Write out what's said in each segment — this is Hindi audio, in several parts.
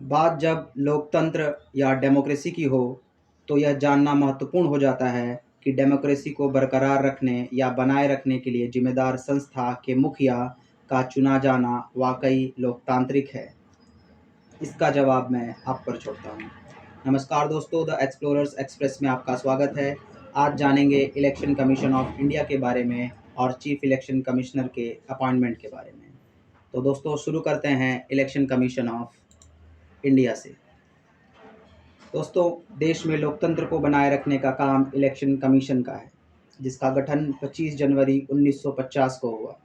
बात जब लोकतंत्र या डेमोक्रेसी की हो, तो यह जानना महत्वपूर्ण हो जाता है कि डेमोक्रेसी को बरकरार रखने या बनाए रखने के लिए जिम्मेदार संस्था के मुखिया का चुना जाना वाकई लोकतांत्रिक है। इसका जवाब मैं आप पर छोड़ता हूँ। नमस्कार दोस्तों, द एक्सप्लोरर्स एक्सप्रेस में आपका स्वागत है। आज जानेंगे इलेक्शन कमीशन ऑफ इंडिया के बारे में और चीफ इलेक्शन कमिश्नर के अपॉइंटमेंट के बारे में। तो दोस्तों, शुरू करते हैं इलेक्शन कमीशन ऑफ इंडिया से। दोस्तों, देश में लोकतंत्र को बनाए रखने का काम इलेक्शन कमीशन का है, जिसका गठन 25 जनवरी 1950 को हुआ,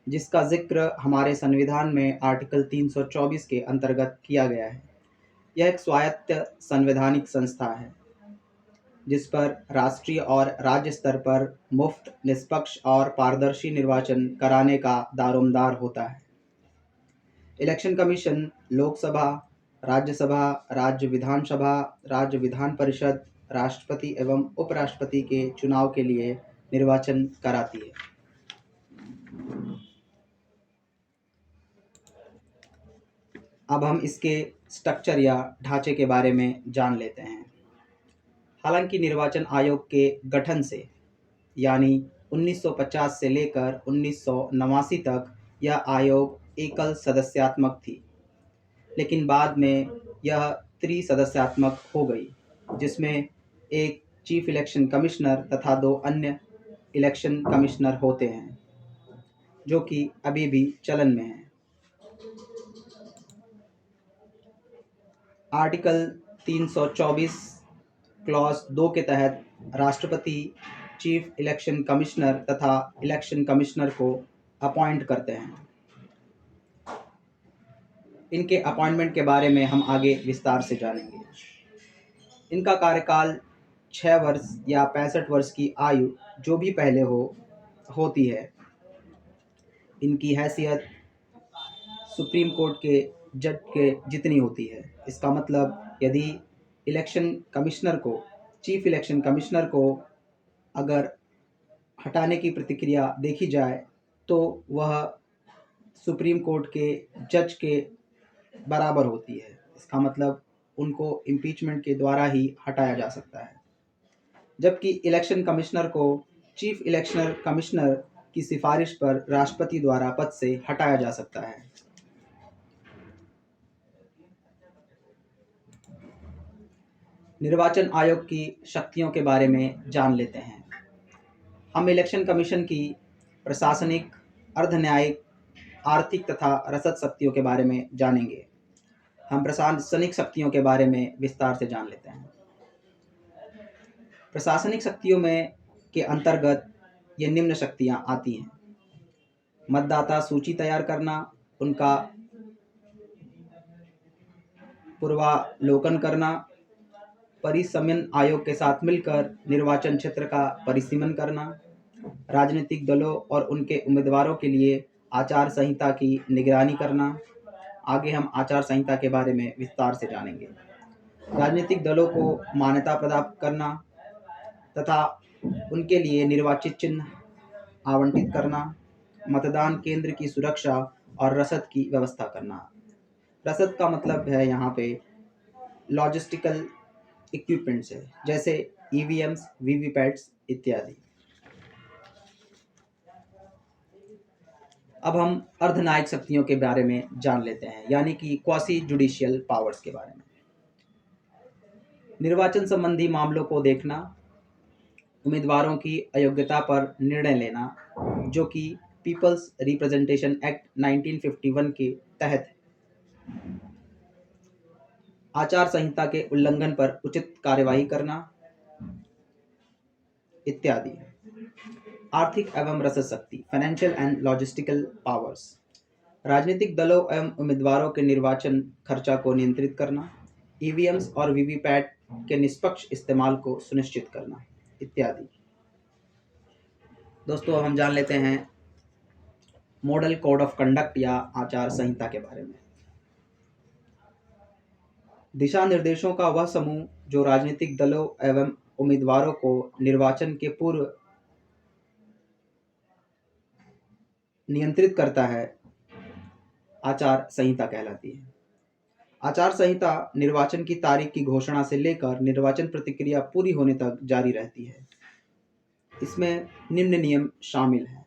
जिसका जिक्र हमारे संविधान में आर्टिकल 324 के अंतर्गत किया गया है। यह एक स्वायत्त संवैधानिक संस्था है, जिस पर राष्ट्रीय और राज्य स्तर पर मुफ्त, निष्पक्ष और पारदर्शी निर्वाचन कराने का दारोमदार होता है। इलेक्शन कमीशन लोकसभा, राज्यसभा, राज्य विधानसभा, राज्य विधान परिषद, राष्ट्रपति एवं उपराष्ट्रपति के चुनाव के लिए निर्वाचन कराती है। अब हम इसके स्ट्रक्चर या ढांचे के बारे में जान लेते हैं। हालांकि निर्वाचन आयोग के गठन से यानी 1950 से लेकर 1989 तक यह आयोग एकल सदस्यात्मक थी, लेकिन बाद में यह त्रिसदस्यात्मक हो गई, जिसमें एक चीफ इलेक्शन कमिश्नर तथा दो अन्य इलेक्शन कमिश्नर होते हैं, जो कि अभी भी चलन में हैं। आर्टिकल 324 क्लॉज 2 के तहत राष्ट्रपति चीफ इलेक्शन कमिश्नर तथा इलेक्शन कमिश्नर को अपॉइंट करते हैं। इनके अपॉइंटमेंट के बारे में हम आगे विस्तार से जानेंगे। इनका कार्यकाल 6 वर्ष या 65 वर्ष की आयु जो भी पहले होती है। इनकी हैसियत सुप्रीम कोर्ट के जज के जितनी होती है। इसका मतलब यदि इलेक्शन कमिश्नर को, चीफ इलेक्शन कमिश्नर को अगर हटाने की प्रतिक्रिया देखी जाए, तो वह सुप्रीम कोर्ट के जज के बराबर होती है। इसका मतलब उनको इम्पीचमेंट के द्वारा ही हटाया जा सकता है, जबकि इलेक्शन कमिश्नर को चीफ इलेक्शन कमिश्नर की सिफारिश पर राष्ट्रपति द्वारा पद से हटाया जा सकता है। निर्वाचन आयोग की शक्तियों के बारे में जान लेते हैं। हम इलेक्शन कमीशन की प्रशासनिक, अर्धन्यायिक, आर्थिक तथा रसद शक्तियों के बारे में जानेंगे। हम प्रशासनिक शक्तियों के बारे में विस्तार से जान लेते हैं। प्रशासनिक शक्तियों में के अंतर्गत ये निम्न शक्तियां आती हैं: मतदाता सूची तैयार करना, उनका पूर्वालोकन करना, परिसमन आयोग के साथ मिलकर निर्वाचन क्षेत्र का परिसीमन करना, राजनीतिक दलों और उनके उम्मीदवारों के लिए आचार संहिता की निगरानी करना। आगे हम आचार संहिता के बारे में विस्तार से जानेंगे। राजनीतिक दलों को मान्यता प्रदान करना तथा उनके लिए निर्वाचित चिन्ह आवंटित करना, मतदान केंद्र की सुरक्षा और रसद की व्यवस्था करना। रसद का मतलब है यहाँ पे लॉजिस्टिकल इक्विपमेंट्स है, जैसे ईवीएम्स, वीवीपैट्स इत्यादि। अब हम अर्धन्यायिक शक्तियों के बारे में जान लेते हैं, यानी कि क्वासी जुडिशियल पावर्स के बारे में। निर्वाचन संबंधी मामलों को देखना, उम्मीदवारों की अयोग्यता पर निर्णय लेना, जो कि पीपल्स रिप्रेजेंटेशन एक्ट 1951 के तहत है। आचार संहिता के उल्लंघन पर उचित कार्यवाही करना इत्यादि। आर्थिक एवं रसद शक्ति, फाइनेंशियल एंड लॉजिस्टिकल पावर्स, राजनीतिक दलों एवं उम्मीदवारों के निर्वाचन खर्चा को नियंत्रित करना, ईवीएम्स और वीवीपैट के निष्पक्ष इस्तेमाल को सुनिश्चित करना इत्यादि। दोस्तों, अब हम जान लेते हैं मॉडल कोड ऑफ कंडक्ट या आचार संहिता के बारे में। दिशा निर्देशों का वह समूह जो राजनीतिक दलों एवं उम्मीदवारों को निर्वाचन के पूर्व नियंत्रित करता है, आचार संहिता कहलाती है। आचार संहिता निर्वाचन की तारीख की घोषणा से लेकर निर्वाचन प्रक्रिया पूरी होने तक जारी रहती है। इसमें निम्न नियम शामिल हैं।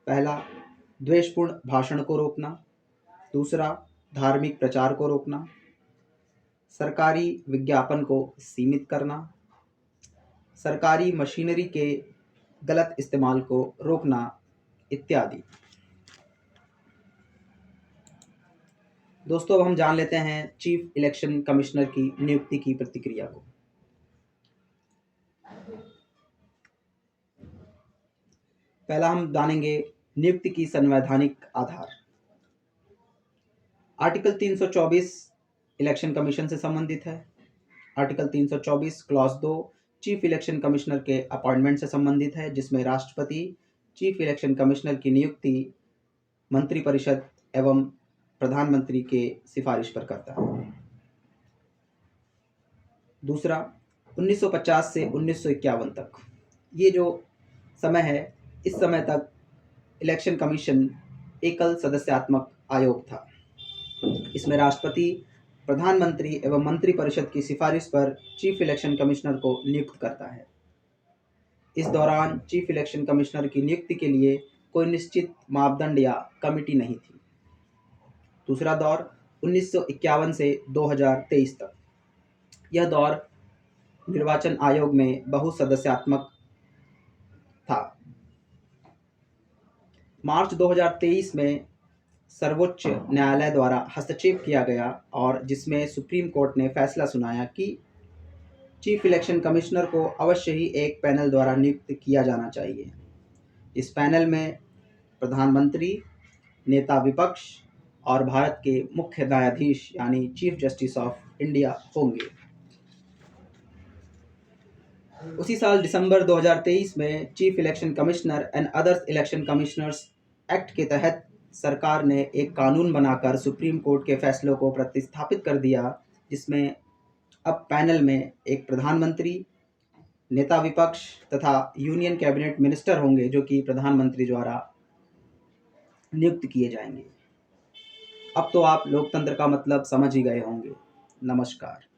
पहला, द्वेषपूर्ण भाषण को रोकना। दूसरा, धार्मिक प्रचार को रोकना। सरकारी विज्ञापन को सीमित करना। सरकारी मशीनरी के गलत इस्तेमाल को रोकना इत्यादि। दोस्तों, अब हम जान लेते हैं चीफ इलेक्शन कमिश्नर की नियुक्ति की प्रक्रिया को। पहला हम जानेंगे नियुक्ति की संवैधानिक आधार। आर्टिकल 324 इलेक्शन कमीशन से संबंधित है। Article 324 clause 2 chief election commissioner के अपॉइंटमेंट से संबंधित है, जिसमें राष्ट्रपति चीफ इलेक्शन कमिश्नर की नियुक्ति मंत्रिपरिषद एवं प्रधानमंत्री के सिफारिश पर करता है। दूसरा, 1950 से 1951 तक, ये जो समय है, इस समय तक इलेक्शन कमीशन एकल सदस्यात्मक आयोग था। इसमें राष्ट्रपति प्रधानमंत्री एवं मंत्रिपरिषद की सिफारिश पर चीफ इलेक्शन कमिश्नर को नियुक्त करता है। इस दौरान चीफ इलेक्शन कमिश्नर की नियुक्ति के लिए कोई निश्चित मापदंड या कमिटी नहीं थी। दूसरा दौर 1951 से 2023 तक, यह दौर निर्वाचन आयोग में बहुसदस्यात्मक था। मार्च 2023 में सर्वोच्च न्यायालय द्वारा हस्तक्षेप किया गया और जिसमें सुप्रीम कोर्ट ने फैसला सुनाया कि चीफ इलेक्शन कमिश्नर को अवश्य ही एक पैनल द्वारा नियुक्त किया जाना चाहिए। इस पैनल में प्रधानमंत्री, नेता विपक्ष और भारत के मुख्य न्यायाधीश यानी चीफ जस्टिस ऑफ इंडिया होंगे। उसी साल दिसंबर 2023 में chief election commissioner and others election commissioners act के तहत सरकार ने एक कानून बनाकर सुप्रीम कोर्ट के फैसलों को प्रतिस्थापित कर दिया, जिसमें अब पैनल में एक प्रधानमंत्री, नेता विपक्ष तथा यूनियन कैबिनेट मिनिस्टर होंगे, जो कि प्रधानमंत्री द्वारा नियुक्त किए जाएंगे। अब तो आप लोकतंत्र का मतलब समझ ही गए होंगे। नमस्कार।